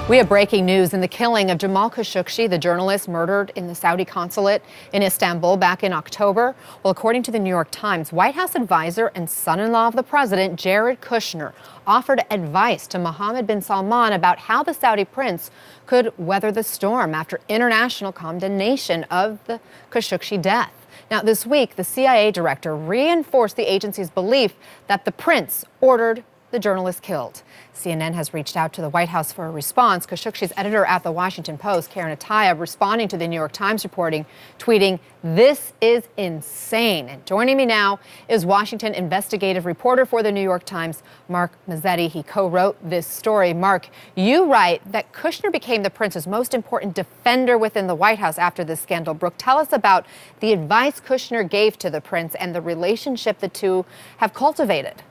We have breaking news in the killing of Jamal Khashoggi, the journalist murdered in the Saudi consulate in Istanbul back in October. Well, according to the New York Times, White House advisor and son-in-law of the president, Jared Kushner, offered advice to Mohammed bin Salman about how the Saudi prince could weather the storm after international condemnation of the Khashoggi death. Now, this week, the CIA director reinforced the agency's belief that the prince ordered the journalist killed. CNN has reached out to the White House for a response. Khashoggi's editor at the Washington Post, Karen Ataya, responding to the New York Times reporting, tweeting, "This is insane." And joining me now is Washington investigative reporter for the New York Times, Mark Mazzetti. He co-wrote this story. Mark, you write that Kushner became the prince's most important defender within the White House after this scandal. Brooke, tell us about the advice Kushner gave to the prince and the relationship the two have cultivated.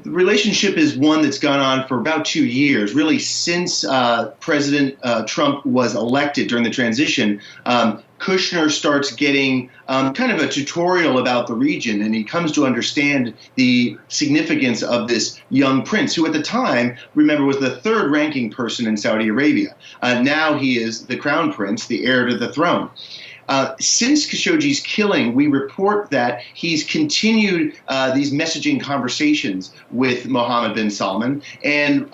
The relationship is one that's gone on for about 2 years, really since President Trump was elected during the transition. Kushner starts getting kind of a tutorial about the region, and he comes to understand the significance of this young prince, who at the time, remember, was the third-ranking person in Saudi Arabia. Now he is the crown prince, the heir to the throne. Since Khashoggi's killing, we report that he's continued these messaging conversations with Mohammed bin Salman, and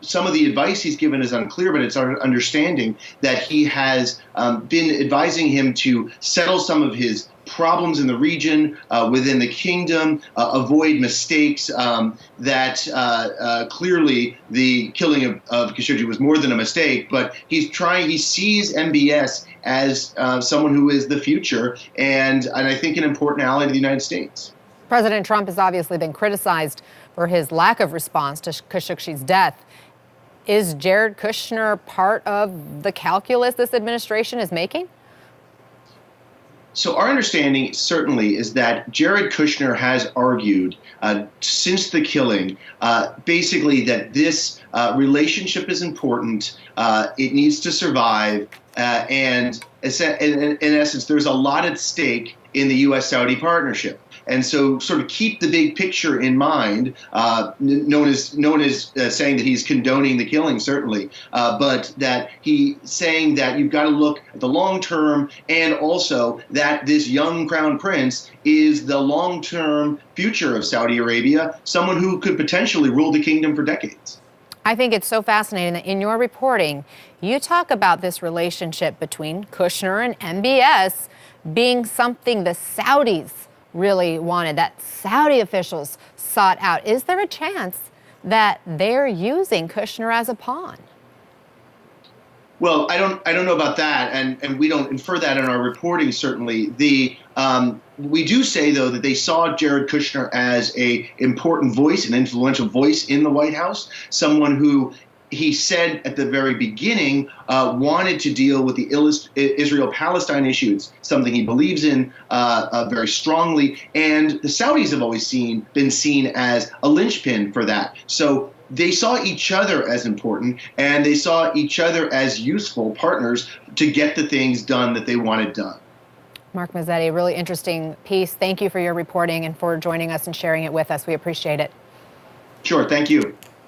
some of the advice he's given is unclear, but it's our understanding that he has been advising him to settle some of his problems in the region, within the kingdom, avoid mistakes, that clearly the killing of Khashoggi was more than a mistake, but he sees MBS as someone who is the future and I think an important ally to the United States. President Trump has obviously been criticized for his lack of response to Khashoggi's death. Is Jared Kushner part of the calculus this administration is making? So our understanding certainly is that Jared Kushner has argued since the killing, basically that this relationship is important, it needs to survive, and in essence, there's a lot at stake in the U.S.-Saudi partnership. And so sort of keep the big picture in mind, known as saying that he's condoning the killing, certainly, but that he's saying that you've got to look at the long term, and also that this young crown prince is the long-term future of Saudi Arabia, someone who could potentially rule the kingdom for decades. I think it's so fascinating that in your reporting, you talk about this relationship between Kushner and MBS being something the Saudis really wanted, that Saudi officials sought out. Is there a chance that they're using Kushner as a pawn? Well, I don't know about that, and we don't infer that in our reporting, certainly. We do say, though, that they saw Jared Kushner as an important voice, an influential voice in the White House, someone who he said at the very beginning wanted to deal with the Israel-Palestine issue. It's something he believes in very strongly, and the Saudis have always been seen as a linchpin for that. So they saw each other as important, and they saw each other as useful partners to get the things done that they wanted done. Mark Mazzetti, a really interesting piece. Thank you for your reporting and for joining us and sharing it with us. We appreciate it. Sure, thank you.